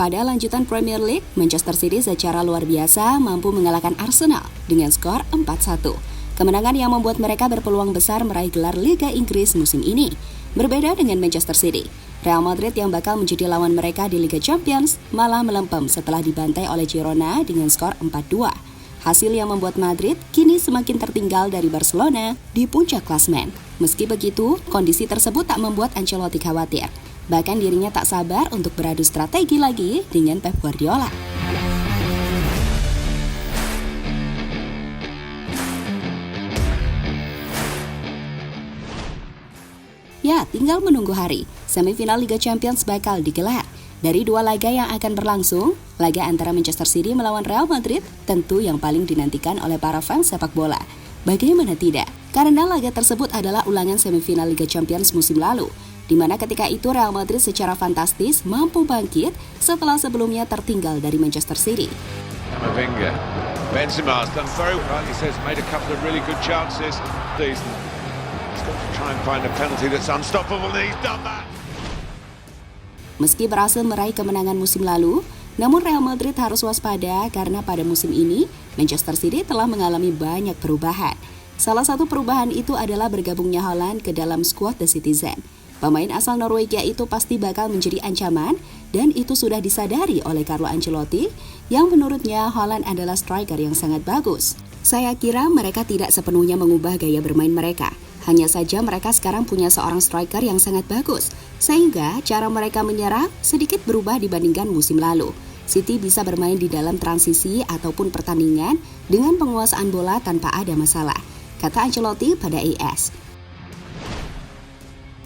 Pada lanjutan Premier League, Manchester City secara luar biasa mampu mengalahkan Arsenal dengan skor 4-1. Kemenangan yang membuat mereka berpeluang besar meraih gelar Liga Inggris musim ini. Berbeda dengan Manchester City, Real Madrid yang bakal menjadi lawan mereka di Liga Champions malah melempem setelah dibantai oleh Girona dengan skor 4-2. Hasil yang membuat Madrid kini semakin tertinggal dari Barcelona di puncak klasemen. Meski begitu, kondisi tersebut tak membuat Ancelotti khawatir. Bahkan dirinya tak sabar untuk beradu strategi lagi dengan Pep Guardiola. Ya, tinggal menunggu hari. Semifinal Liga Champions bakal digelar. Dari dua laga yang akan berlangsung, laga antara Manchester City melawan Real Madrid tentu yang paling dinantikan oleh para fans sepak bola. Bagaimana tidak? Karena laga tersebut adalah ulangan semifinal Liga Champions musim lalu, di mana ketika itu Real Madrid secara fantastis mampu bangkit setelah sebelumnya tertinggal dari Manchester City. Camavinga, Benzema has done very well. He says made a couple of really good chances. He's got to try and find a penalty that's unstoppable, and he's done that. Meski berhasil meraih kemenangan musim lalu, namun Real Madrid harus waspada karena pada musim ini Manchester City telah mengalami banyak perubahan. Salah satu perubahan itu adalah bergabungnya Haaland ke dalam skuad The Citizen. Pemain asal Norwegia itu pasti bakal menjadi ancaman dan itu sudah disadari oleh Carlo Ancelotti yang menurutnya Haaland adalah striker yang sangat bagus. Saya kira mereka tidak sepenuhnya mengubah gaya bermain mereka. Hanya saja mereka sekarang punya seorang striker yang sangat bagus, sehingga cara mereka menyerang sedikit berubah dibandingkan musim lalu. City bisa bermain di dalam transisi ataupun pertandingan dengan penguasaan bola tanpa ada masalah, kata Ancelotti pada AS.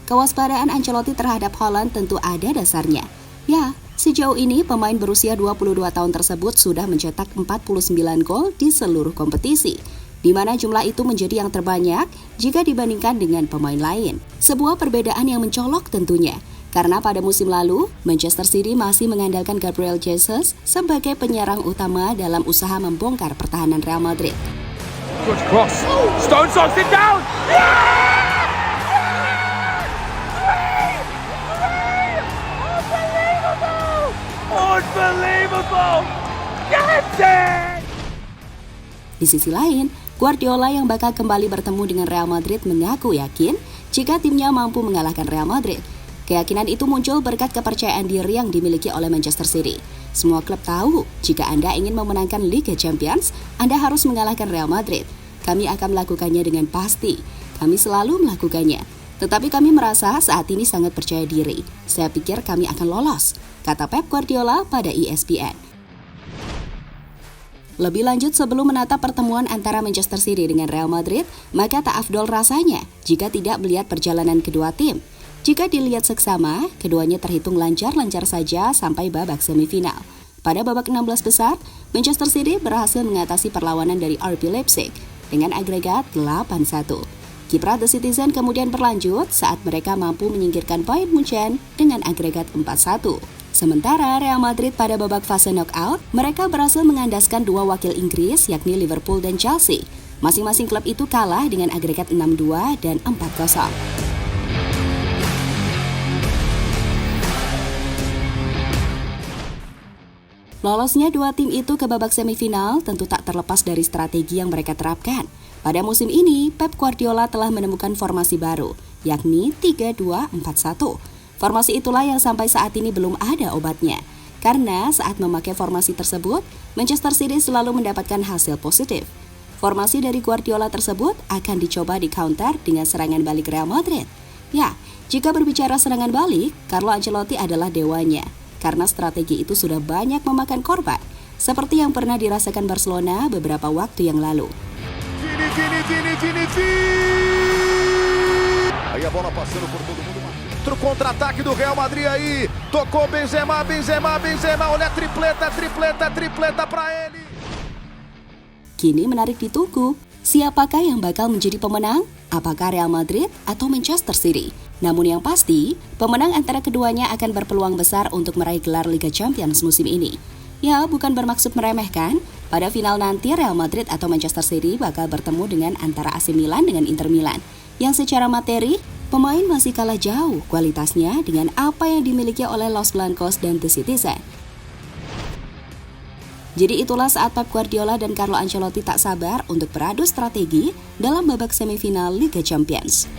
Kewaspadaan Ancelotti terhadap Haaland tentu ada dasarnya. Ya, sejauh ini pemain berusia 22 tahun tersebut sudah mencetak 49 gol di seluruh kompetisi, di mana jumlah itu menjadi yang terbanyak jika dibandingkan dengan pemain lain. Sebuah perbedaan yang mencolok tentunya, karena pada musim lalu, Manchester City masih mengandalkan Gabriel Jesus sebagai penyerang utama dalam usaha membongkar pertahanan Real Madrid. Good cross. Stones knocks it down. Unbelievable! Get it! Di sisi lain, Guardiola yang bakal kembali bertemu dengan Real Madrid mengaku yakin jika timnya mampu mengalahkan Real Madrid. Keyakinan itu muncul berkat kepercayaan diri yang dimiliki oleh Manchester City. Semua klub tahu, jika Anda ingin memenangkan Liga Champions, Anda harus mengalahkan Real Madrid. Kami akan melakukannya dengan pasti. Kami selalu melakukannya. Tetapi kami merasa saat ini sangat percaya diri. Saya pikir kami akan lolos, kata Pep Guardiola pada ESPN. Lebih lanjut, sebelum menatap pertemuan antara Manchester City dengan Real Madrid, maka tak afdol rasanya jika tidak melihat perjalanan kedua tim. Jika dilihat seksama, keduanya terhitung lancar-lancar saja sampai babak semifinal. Pada babak 16 besar, Manchester City berhasil mengatasi perlawanan dari RB Leipzig dengan agregat 8-1. Kiprah The Citizen kemudian berlanjut saat mereka mampu menyingkirkan Bayern Munchen dengan agregat 4-1. Sementara Real Madrid pada babak fase knockout, mereka berhasil mengandaskan dua wakil Inggris yakni Liverpool dan Chelsea. Masing-masing klub itu kalah dengan agregat 6-2 dan 4-0. Lolosnya dua tim itu ke babak semifinal tentu tak terlepas dari strategi yang mereka terapkan. Pada musim ini, Pep Guardiola telah menemukan formasi baru, yakni 3-2-4-1. Formasi itulah yang sampai saat ini belum ada obatnya. Karena saat memakai formasi tersebut, Manchester City selalu mendapatkan hasil positif. Formasi dari Guardiola tersebut akan dicoba di counter dengan serangan balik Real Madrid. Ya, jika berbicara serangan balik, Carlo Ancelotti adalah dewanya. Karena strategi itu sudah banyak memakan korban, seperti yang pernah dirasakan Barcelona beberapa waktu yang lalu. Aí a bola passando por todo mundo. Outro contra-ataque do Real Madrid aí. Tocou Benzema, olha tripleta para ele. Kini menarik ditunggu, siapakah yang bakal menjadi pemenang? Apakah Real Madrid atau Manchester City? Namun yang pasti, pemenang antara keduanya akan berpeluang besar untuk meraih gelar Liga Champions musim ini. Ya, bukan bermaksud meremehkan, pada final nanti Real Madrid atau Manchester City bakal bertemu dengan antara AC Milan dengan Inter Milan, yang secara materi, pemain masih kalah jauh kualitasnya dengan apa yang dimiliki oleh Los Blancos dan The Citizen. Jadi itulah saat Pep Guardiola dan Carlo Ancelotti tak sabar untuk beradu strategi dalam babak semifinal Liga Champions.